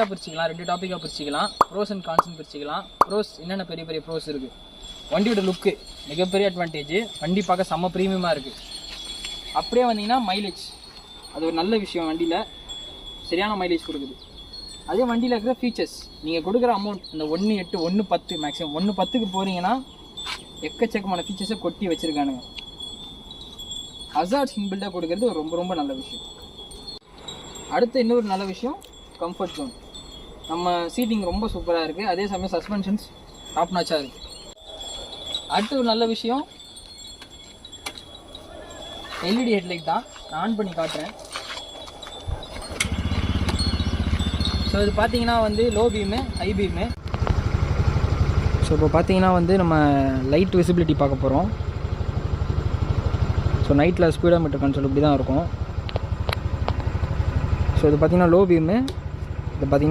பிரிச்சுக்கலாம், 2 டாப்பிக்காக பிரிச்சுக்கலாம். Pros and கான்ஸ்னு பிரிச்சுக்கலாம். ப்ரோஸ் என்னென்ன பெரிய பெரிய ப்ரோஸ் இருக்குது. வண்டியோட லுக்கு மிகப்பெரிய அட்வான்டேஜ். வண்டி பார்க்க செம்ம ப்ரீமியமாக இருக்குது. அப்படியே வந்தீங்கன்னா மைலேஜ், அது ஒரு நல்ல விஷயம். வண்டியில் சரியான மைலேஜ் கொடுக்குது. அதே வண்டியில் இருக்கிற ஃபீச்சர்ஸ், நீங்கள் கொடுக்குற அமௌண்ட் இந்த 1.8 1.10 மேக்ஸிமம் 1.10க்கு போகிறீங்கன்னா எக்கச்சக்கமான ஃபீச்சர்ஸை கொட்டி வச்சுருக்கானுங்க. ஹசார்ட்ஸ் இன்பில்டாக கொடுக்குறது ரொம்ப ரொம்ப நல்ல விஷயம். அடுத்து இன்னொரு நல்ல விஷயம், கம்ஃபர்ட் ஜோன். நம்ம சீட்டிங் ரொம்ப சூப்பராக இருக்குது. அதே சமயம் சஸ்பென்ஷன்ஸ் டாப் நாச்சாக இருக்குது. அடுத்து ஒரு நல்ல விஷயம், எல்இடி ஹெட்லைட் தான். நான் ஆன் பண்ணி காட்டுறேன். ஸோ இது பார்த்தீங்கன்னா low beam, high beam. So இப்போ பார்த்தீங்கன்னா நம்ம லைட் விசிபிலிட்டி பார்க்க போகிறோம். ஸோ நைட்டில் ஸ்பீடோமீட்டர் கன்சோல் இப்படி தான் இருக்கும். ஸோ இது பார்த்தீங்கன்னா லோ பீமு. இது பார்த்தீங்கன்னா